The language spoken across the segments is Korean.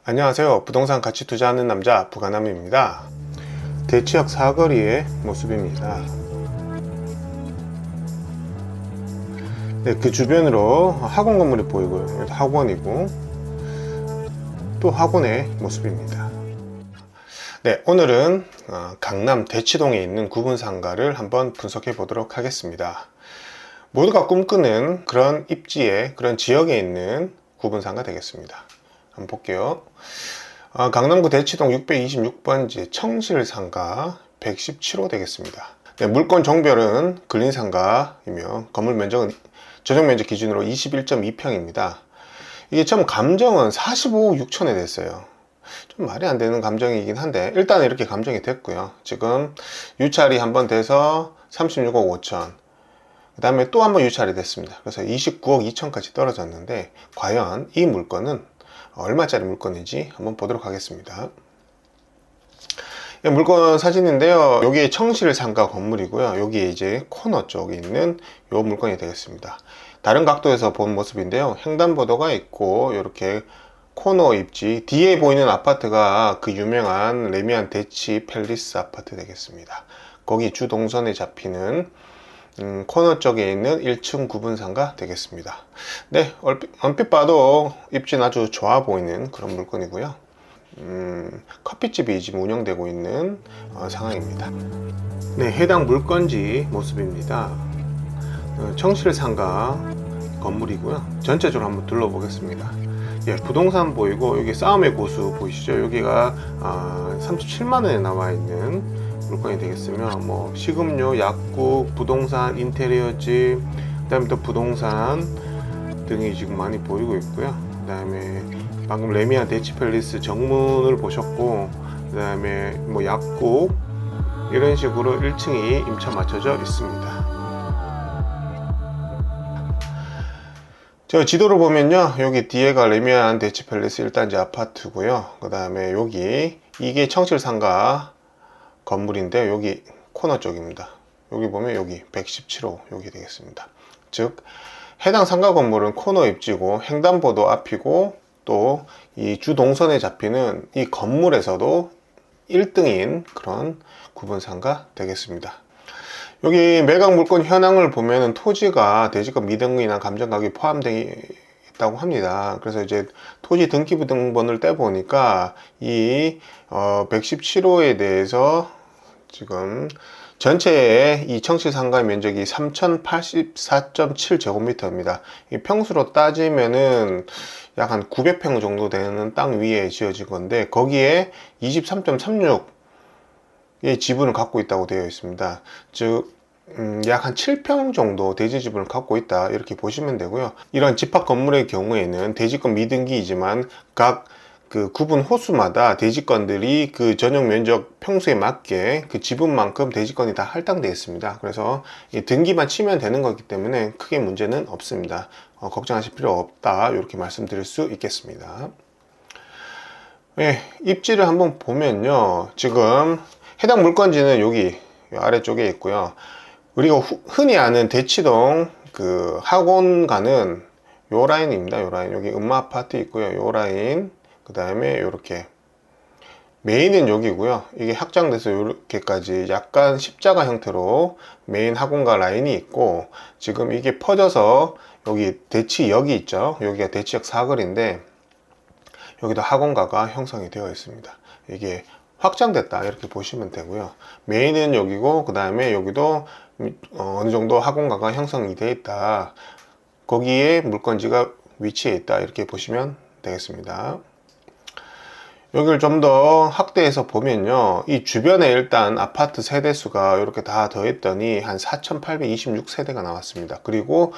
안녕하세요. 부동산 같이 투자하는 남자 부가남입니다. 대치역 사거리의 모습입니다. 네, 그 주변으로 학원 건물이 보이고요. 여기도 학원이고 또 학원의 모습입니다. 네, 오늘은 강남 대치동에 있는 구분상가를 한번 분석해 보도록 하겠습니다. 모두가 꿈꾸는 그런 입지에, 그런 지역에 있는 구분상가 되겠습니다. 한번 볼게요. 강남구 대치동 626번지 청실상가 117호 되겠습니다. 네, 물건 종별은 근린상가이며 건물 면적은 조정면적 기준으로 21.2평입니다. 이게 처음 감정은 45억 6천에 됐어요. 좀 말이 안 되는 감정이긴 한데 일단 이렇게 감정이 됐고요. 지금 유찰이 한번 돼서 36억 5천, 그 다음에 또 한번 유찰이 됐습니다. 그래서 29억 2천까지 떨어졌는데 과연 이 물건은 얼마짜리 물건인지 한번 보도록 하겠습니다. 물건 사진인데요. 여기 청실상가 건물이고요. 여기에 이제 코너 쪽에 있는 요 물건이 되겠습니다. 다른 각도에서 본 모습인데요. 횡단보도가 있고 이렇게 코너 입지, 뒤에 보이는 아파트가 그 유명한 레미안 대치 팰리스 아파트 되겠습니다. 거기 주동선에 잡히는 코너 쪽에 있는 1층 구분상가 되겠습니다. 네, 얼핏 봐도 입지는 아주 좋아 보이는 그런 물건이고요. 커피집이 지금 운영되고 있는 상황입니다. 네, 해당 물건지 모습입니다. 청실상가 건물이고요. 전체적으로 한번 둘러보겠습니다. 예, 부동산 보이고 여기 싸움의 고수 보이시죠? 여기가 37만원에 나와 있는 물건이 되겠으며, 뭐 식음료, 약국, 부동산, 인테리어집, 그 다음에 또 부동산 등이 지금 많이 보이고 있고요. 그 다음에 방금 레미안 대치팰리스 정문을 보셨고, 그 다음에 뭐 약국, 이런 식으로 1층이 임차 맞춰져 있습니다. 저 지도를 보면요, 여기 뒤에가 레미안 대치팰리스 1단지 아파트고요. 그 다음에 여기 이게 청실상가 건물인데 여기 코너 쪽입니다. 여기 보면 여기 117호 여기 되겠습니다. 즉 해당 상가 건물은 코너 입지고 횡단보도 앞이고 또 이 주동선에 잡히는 이 건물에서도 1등인 그런 구분상가 되겠습니다. 여기 매각 물건 현황을 보면은 토지가 대지권 미등기나 감정가격이 포함되어 있다고 합니다. 그래서 이제 토지 등기부등본을 떼보니까 이 117호에 대해서 지금 전체의 이 청실상가 면적이 3084.7제곱미터입니다. 이 평수로 따지면은 약 한 900평 정도 되는 땅 위에 지어진 건데 거기에 23.36의 지분을 갖고 있다고 되어 있습니다. 즉 약 한 7평 정도 대지 지분을 갖고 있다 이렇게 보시면 되고요. 이런 집합 건물의 경우에는 대지권 미등기이지만 각 그 구분 호수마다 대지권들이 그 전용 면적 평수에 맞게 그 지분만큼 대지권이 다 할당되어 있습니다. 그래서 이 등기만 치면 되는 거기 때문에 크게 문제는 없습니다. 걱정하실 필요 없다 이렇게 말씀드릴 수 있겠습니다. 네, 입지를 한번 보면요, 지금 해당 물건지는 여기 아래쪽에 있고요. 우리가 흔히 아는 대치동 그 학원가는 요 라인입니다. 요 라인, 여기 음마아파트 있고요. 요 라인, 그 다음에 이렇게 메인은 여기고요. 이게 확장돼서 이렇게까지 약간 십자가 형태로 메인 학원가 라인이 있고, 지금 이게 퍼져서 여기 대치역이 있죠. 여기가 대치역 사거리인데 여기도 학원가가 형성이 되어 있습니다. 이게 확장됐다 이렇게 보시면 되고요. 메인은 여기고 그 다음에 여기도 어느 정도 학원가가 형성이 되어 있다, 거기에 물건지가 위치해 있다 이렇게 보시면 되겠습니다. 여기를 좀 더 확대해서 보면요, 이 주변에 일단 아파트 세대수가 이렇게 다 더했더니 한 4826세대가 나왔습니다. 그리고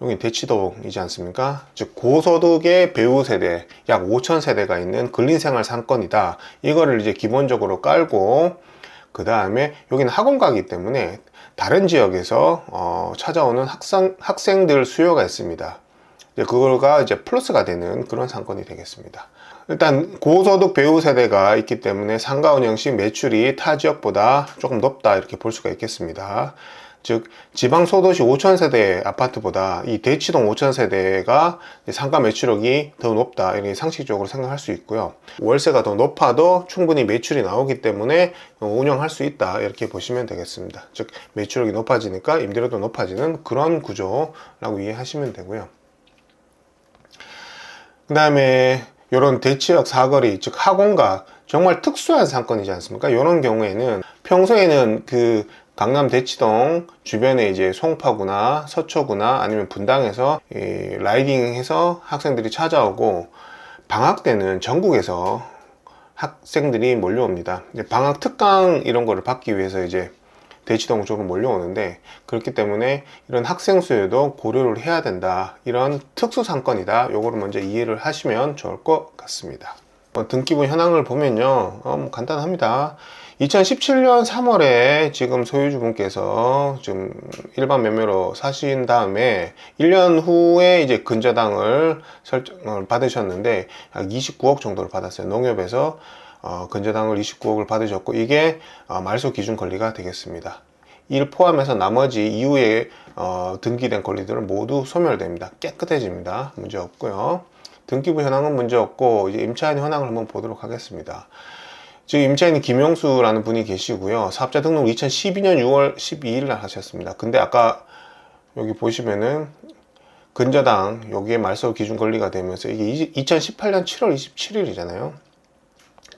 여기 대치동이지 않습니까? 즉 고소득의 배우 세대 약 5000세대가 있는 근린생활 상권이다, 이거를 이제 기본적으로 깔고, 그 다음에 여기는 학원가이기 때문에 다른 지역에서 찾아오는 학생들 수요가 있습니다. 그거가 이제 플러스가 되는 그런 상권이 되겠습니다. 일단 고소득 배우 세대가 있기 때문에 상가 운영 시 매출이 타 지역보다 조금 높다 이렇게 볼 수가 있겠습니다. 즉 지방 소도시 5,000세대 아파트보다 이 대치동 5,000세대가 상가 매출액이 더 높다, 이렇게 상식적으로 생각할 수 있고요. 월세가 더 높아도 충분히 매출이 나오기 때문에 운영할 수 있다, 이렇게 보시면 되겠습니다. 즉 매출액이 높아지니까 임대료도 높아지는 그런 구조라고 이해하시면 되고요. 그 다음에 이런 대치역 사거리, 즉 하공각, 정말 특수한 상권이지 않습니까? 이런 경우에는 평소에는 그 강남 대치동 주변에 이제 송파구나 서초구나 아니면 분당에서 라이딩해서 학생들이 찾아오고, 방학 때는 전국에서 학생들이 몰려옵니다. 방학 특강 이런 거를 받기 위해서 이제 대치동 쪽으로 몰려오는데, 그렇기 때문에 이런 학생 수요도 고려를 해야 된다, 이런 특수 상권이다, 요거를 먼저 이해를 하시면 좋을 것 같습니다. 등기부 현황을 보면요, 간단합니다. 2017년 3월에 지금 소유주분께서 지금 일반 매매로 사신 다음에 1년 후에 이제 근저당을 설정을 받으셨는데 약 29억 정도를 받았어요. 농협에서 근저당을 29억을 받으셨고, 이게 말소 기준 권리가 되겠습니다. 이를 포함해서 나머지 이후에 등기된 권리들은 모두 소멸됩니다. 깨끗해집니다. 문제 없고요. 등기부 현황은 문제 없고, 이제 임차인 현황을 한번 보도록 하겠습니다. 지금 임차인이 김용수라는 분이 계시고요. 사업자 등록을 2012년 6월 12일 날 하셨습니다. 근데 아까 여기 보시면은 근저당 여기에 말소 기준 권리가 되면서 이게 2018년 7월 27일이잖아요.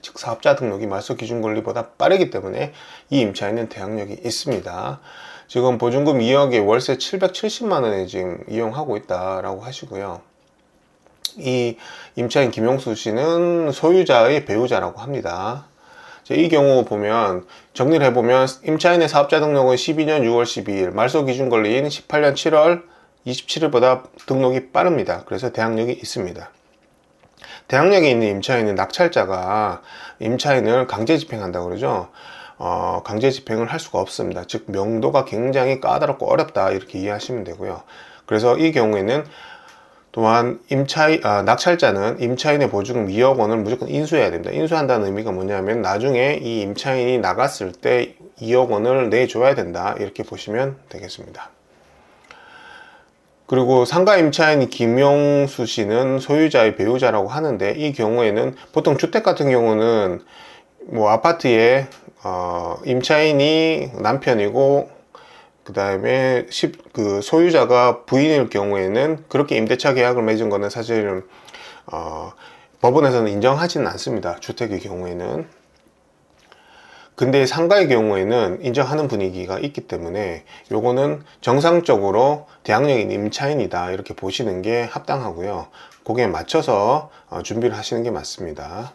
즉 사업자 등록이 말소 기준 권리보다 빠르기 때문에 이 임차인은 대항력이 있습니다. 지금 보증금 2억에 월세 770만 원에 지금 이용하고 있다라고 하시고요. 이 임차인 김용수 씨는 소유자의 배우자라고 합니다. 이 경우 보면, 정리를 해보면 임차인의 사업자 등록은 12년 6월 12일, 말소 기준 권리인 18년 7월 27일보다 등록이 빠릅니다. 그래서 대항력이 있습니다. 대항력이 있는 임차인은 낙찰자가 임차인을 강제 집행한다고 그러죠. 강제 집행을 할 수가 없습니다. 즉 명도가 굉장히 까다롭고 어렵다, 이렇게 이해하시면 되고요. 그래서 이 경우에는 또한 낙찰자는 임차인의 보증금 2억 원을 무조건 인수해야 됩니다. 인수한다는 의미가 뭐냐면 나중에 이 임차인이 나갔을 때 2억 원을 내줘야 된다, 이렇게 보시면 되겠습니다. 그리고 상가 임차인 김용수 씨는 소유자의 배우자라고 하는데, 이 경우에는 보통 주택 같은 경우는 뭐 아파트에 임차인이 남편이고 그 다음에 그 소유자가 부인일 경우에는 그렇게 임대차 계약을 맺은 거는 사실은 법원에서는 인정하지는 않습니다. 주택의 경우에는. 근데 상가의 경우에는 인정하는 분위기가 있기 때문에 요거는 정상적으로 대항력인 임차인이다, 이렇게 보시는 게 합당하고요. 거기에 맞춰서 준비를 하시는 게 맞습니다.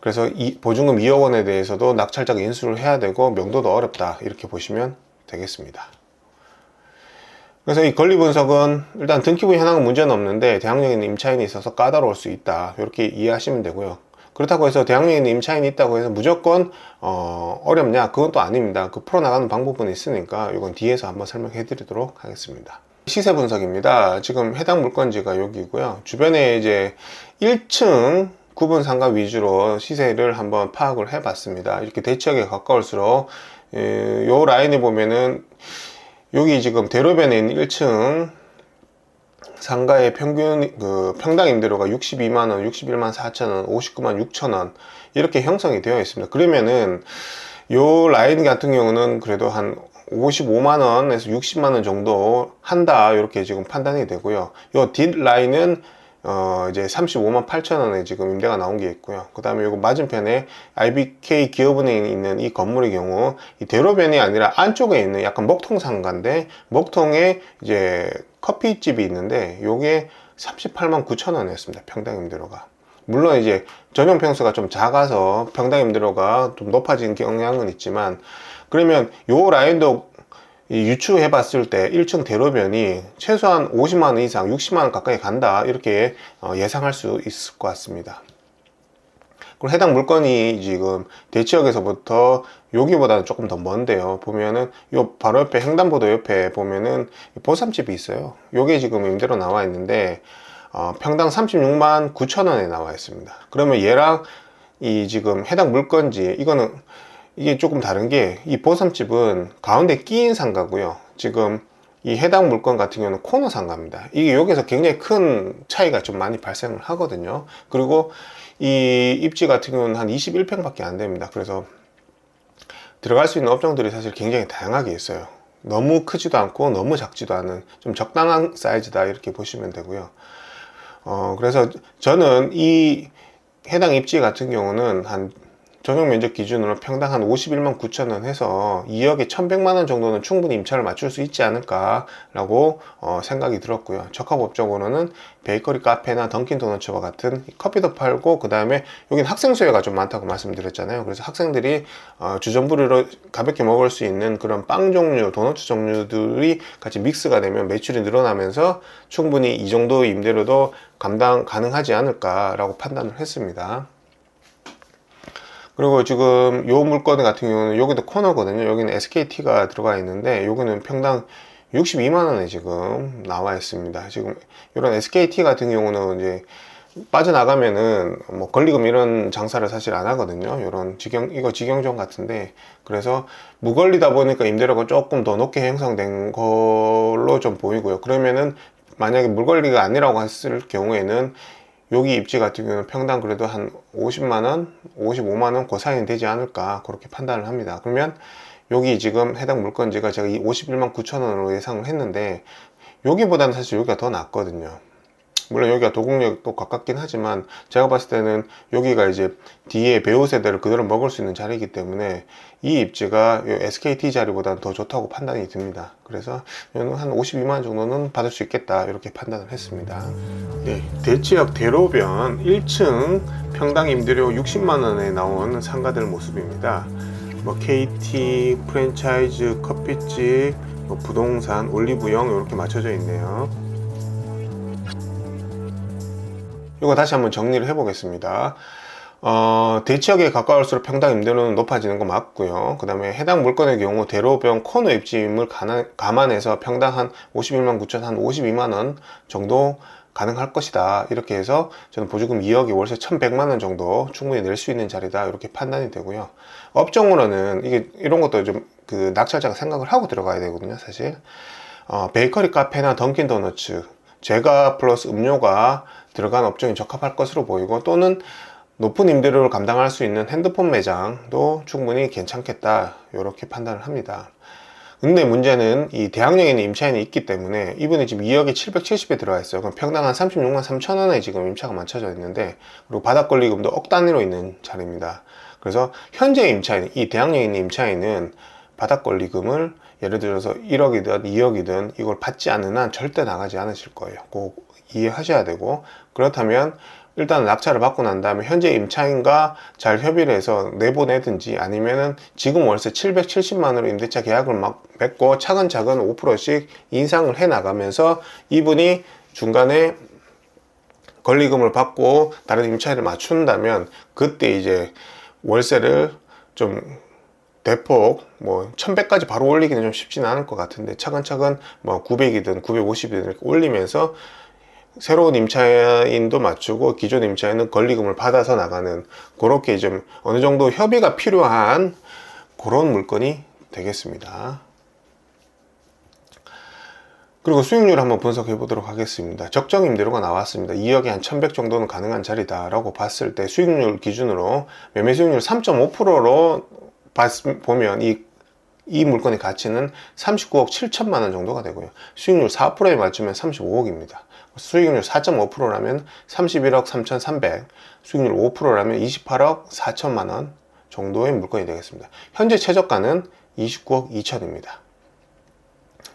그래서 이 보증금 2억 원에 대해서도 낙찰자가 인수를 해야 되고 명도도 어렵다, 이렇게 보시면 되겠습니다. 그래서 이 권리 분석은 일단 등기부 현황은 문제는 없는데 대항력 있는 임차인이 있어서 까다로울 수 있다, 이렇게 이해하시면 되고요. 그렇다고 해서 대항력 있는 임차인이 있다고 해서 무조건 어렵냐, 그건 또 아닙니다. 그 풀어나가는 방법은 있으니까 이건 뒤에서 한번 설명해 드리도록 하겠습니다. 시세 분석입니다. 지금 해당 물건지가 여기고요. 주변에 이제 1층 구분 상가 위주로 시세를 한번 파악을 해 봤습니다. 이렇게 대치역에 가까울수록 요 라인에 보면은 여기 지금 대로변에 있는 1층 상가의 평균 평당 임대료가 62만원, 61만 4천원, 59만 6천원 이렇게 형성이 되어 있습니다. 그러면은 요 라인 같은 경우는 그래도 한 55만원에서 60만원 정도 한다, 이렇게 지금 판단이 되고요. 요 뒷 라인은 이제 35만 8천원에 지금 임대가 나온 게 있고요. 그 다음에 요거 맞은편에 IBK 기업은행에 있는 이 건물의 경우 이 대로변이 아니라 안쪽에 있는 약간 먹통 상가인데, 먹통에 이제 커피집이 있는데 요게 38만 9천원이었습니다. 평당 임대료가. 물론 이제 전용 평수가 좀 작아서 평당 임대료가 좀 높아진 경향은 있지만, 그러면 요 라인도 유추해 봤을 때 1층 대로변이 최소한 50만원 이상 60만원 가까이 간다, 이렇게 예상할 수 있을 것 같습니다. 그리고 해당 물건이 지금 대치역에서부터 여기보다는 조금 더 먼데요. 보면은 요 바로 옆에 횡단보도 옆에 보면은 보쌈집이 있어요. 요게 지금 임대로 나와 있는데 평당 36만 9천원에 나와 있습니다. 그러면 얘랑 이 지금 해당 물건지, 이거는 이게 조금 다른 게 이 보쌈집은 가운데 끼인 상가고요. 지금 이 해당 물건 같은 경우는 코너 상가입니다. 이게 여기서 굉장히 큰 차이가 좀 많이 발생을 하거든요. 그리고 이 입지 같은 경우는 한 21평밖에 안 됩니다. 그래서 들어갈 수 있는 업종들이 사실 굉장히 다양하게 있어요. 너무 크지도 않고 너무 작지도 않은 좀 적당한 사이즈다 이렇게 보시면 되고요. 그래서 저는 이 해당 입지 같은 경우는 한 전용 면적 기준으로 평당 한 51만 9천 원 해서 2억에 1,100만 원 정도는 충분히 임차를 맞출 수 있지 않을까라고 생각이 들었고요. 적합업적으로는 베이커리 카페나 던킨 도너츠와 같은 커피도 팔고, 그 다음에 여기는 학생 수요가 좀 많다고 말씀드렸잖아요. 그래서 학생들이 주전부리로 가볍게 먹을 수 있는 그런 빵 종류, 도너츠 종류들이 같이 믹스가 되면 매출이 늘어나면서 충분히 이 정도 임대료도 감당 가능하지 않을까라고 판단을 했습니다. 그리고 지금 요 물건 같은 경우는 여기도 코너거든요. 여기는 SKT가 들어가 있는데 여기는 평당 62만 원에 지금 나와 있습니다. 지금 이런 SKT 같은 경우는 이제 빠져나가면은 뭐 권리금 이런 장사를 사실 안 하거든요. 이런 이거 직영점 같은데, 그래서 무권리다 보니까 임대료가 조금 더 높게 형성된 걸로 좀 보이고요. 그러면은 만약에 물권리가 아니라고 했을 경우에는 여기 입지 같은 경우는 평당 그래도 한 50만원, 55만원 그 사이는 되지 않을까 그렇게 판단을 합니다. 그러면 여기 지금 해당 물건지가 제가 이 51만 9천원으로 예상을 했는데 여기보다는 사실 여기가 더 낫거든요. 물론 여기가 도곡역도 가깝긴 하지만 제가 봤을 때는 여기가 이제 뒤에 배우 세대를 그대로 먹을 수 있는 자리이기 때문에 이 입지가 SKT 자리보다는 더 좋다고 판단이 듭니다. 그래서 저는 한 52만원 정도는 받을 수 있겠다 이렇게 판단을 했습니다. 네, 대치역 대로변 1층 평당 임대료 60만원에 나온 상가들 모습입니다. 뭐 KT, 프랜차이즈, 커피집, 뭐 부동산, 올리브영 이렇게 맞춰져 있네요. 이거 다시 한번 정리를 해 보겠습니다. 대치역에 가까울수록 평당 임대료는 높아지는 거 맞고요. 그 다음에 해당 물건의 경우 대로변 코너 입지임을 감안해서 평당 한 51만 9천, 한 52만원 정도 가능할 것이다. 이렇게 해서 저는 보조금 2억에 월세 1,100만 원 정도 충분히 낼 수 있는 자리다. 이렇게 판단이 되고요. 업종으로는 이런 것도 좀 그 낙찰자가 생각을 하고 들어가야 되거든요, 사실. 베이커리 카페나 던킨 도너츠, 제과 플러스 음료가 들어간 업종이 적합할 것으로 보이고, 또는 높은 임대료를 감당할 수 있는 핸드폰 매장도 충분히 괜찮겠다. 이렇게 판단을 합니다. 근데 문제는 이 대학역에 있는 임차인이 있기 때문에 이분이 지금 2억에 770에 들어와 있어요. 그럼 평당 한 36만 3천 원에 지금 임차가 맞춰져 있는데, 그리고 바닥 권리금도 억 단위로 있는 자리입니다. 그래서 현재 임차인, 이 대학역에 있는 임차인은 바닥 권리금을 예를 들어서 1억이든 2억이든 이걸 받지 않는 한 절대 나가지 않으실 거예요. 꼭 이해하셔야 되고, 그렇다면 일단 낙찰을 받고 난 다음에 현재 임차인과 잘 협의를 해서 내보내든지, 아니면은 지금 월세 770만원으로 임대차 계약을 막 맺고 차근차근 5%씩 인상을 해 나가면서 이분이 중간에 권리금을 받고 다른 임차인을 맞춘다면, 그때 이제 월세를 좀 대폭 뭐 1100까지 바로 올리기는 좀 쉽지는 않을 것 같은데, 차근차근 뭐 900이든 950이든 이렇게 올리면서 새로운 임차인도 맞추고 기존 임차인은 권리금을 받아서 나가는, 그렇게 좀 어느 정도 협의가 필요한 그런 물건이 되겠습니다. 그리고 수익률 한번 분석해 보도록 하겠습니다. 적정 임대료가 나왔습니다. 2억에 한 1100 정도는 가능한 자리다 라고 봤을 때 수익률 기준으로 매매 수익률 3.5%로 보면 이 물건의 가치는 39억 7천만 원 정도가 되고요. 수익률 4%에 맞추면 35억입니다. 수익률 4.5%라면 31억 3,300, 수익률 5%라면 28억 4천만 원 정도의 물건이 되겠습니다. 현재 최저가는 29억 2천입니다.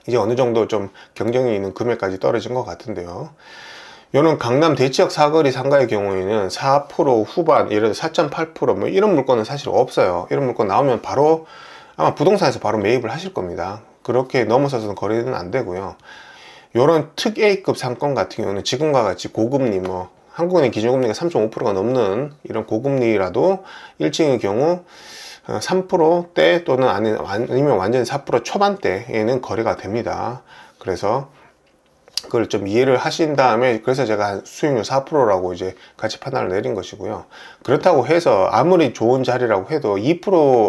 이제 어느 정도 좀 경쟁이 있는 금액까지 떨어진 것 같은데요. 이는 강남 대치역 사거리 상가의 경우에는 4% 후반, 예를 들어 4.8%뭐 이런 물건은 사실 없어요. 이런 물건 나오면 바로 아마 부동산에서 바로 매입을 하실 겁니다. 그렇게 넘어서서는 거래는 안 되고요. 이런 특 A급 상권 같은 경우는 지금과 같이 고금리, 뭐 한국은행 기준금리가 3.5%가 넘는 이런 고금리라도 1층의 경우 3%대 또는 아니면 완전히 4% 초반대에는 거래가 됩니다. 그래서 그걸 좀 이해를 하신 다음에, 그래서 제가 수익률 4%라고 이제 가치 판단을 내린 것이고요. 그렇다고 해서 아무리 좋은 자리라고 해도 2%,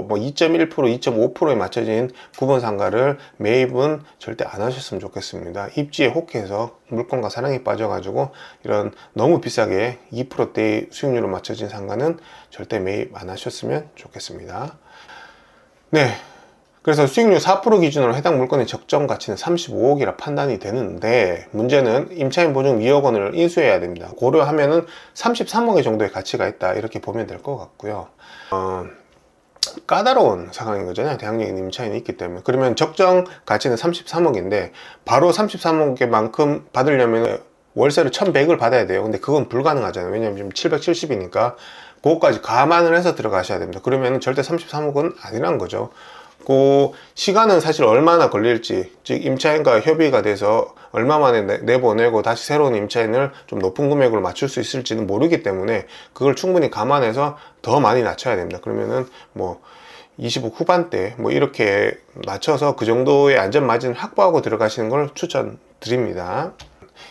뭐 2.1%, 2.5%에 맞춰진 구분 상가를 매입은 절대 안 하셨으면 좋겠습니다. 입지에 혹해서 물건과 사랑에 빠져가지고 이런 너무 비싸게 2%대의 수익률로 맞춰진 상가는 절대 매입 안 하셨으면 좋겠습니다. 네. 그래서 수익률 4% 기준으로 해당 물건의 적정 가치는 35억이라 판단이 되는데, 문제는 임차인 보증 2억 원을 인수해야 됩니다. 고려하면은 33억 정도의 가치가 있다, 이렇게 보면 될 것 같고요. 까다로운 상황인 거잖아요. 대학적인 임차인이 있기 때문에. 그러면 적정 가치는 33억인데 바로 33억의 만큼 받으려면 월세를 1100을 받아야 돼요. 근데 그건 불가능하잖아요. 왜냐면 지금 770이니까 그거까지 감안을 해서 들어가셔야 됩니다. 그러면 절대 33억은 아니란 거죠. 그 시간은 사실 얼마나 걸릴지, 즉 임차인과 협의가 돼서 얼마 만에 내보내고 다시 새로운 임차인을 좀 높은 금액으로 맞출 수 있을지는 모르기 때문에 그걸 충분히 감안해서 더 많이 낮춰야 됩니다. 그러면은 뭐 20억 후반대 뭐 이렇게 낮춰서 그 정도의 안전 마진을 확보하고 들어가시는 걸 추천드립니다.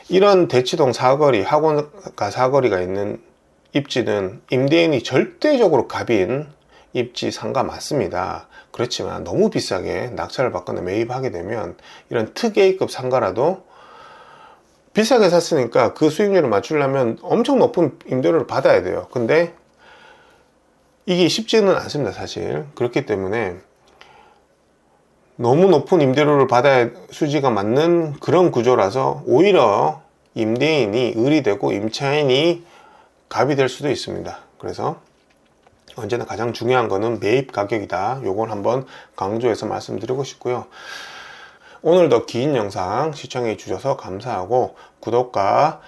이런 대치동 사거리, 학원가 사거리가 있는 입지는 임대인이 절대적으로 갑인 입지 상가 맞습니다. 그렇지만 너무 비싸게 낙찰을 받거나 매입하게 되면 이런 특A급 상가라도 비싸게 샀으니까 그 수익률을 맞추려면 엄청 높은 임대료를 받아야 돼요. 근데 이게 쉽지는 않습니다, 사실. 그렇기 때문에 너무 높은 임대료를 받아야 수지가 맞는 그런 구조라서 오히려 임대인이 을이 되고 임차인이 갑이 될 수도 있습니다. 그래서 언제나 가장 중요한 거는 매입 가격이다. 요걸 한번 강조해서 말씀드리고 싶고요. 오늘도 긴 영상 시청해 주셔서 감사하고 구독과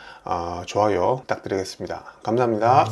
좋아요 부탁드리겠습니다. 감사합니다.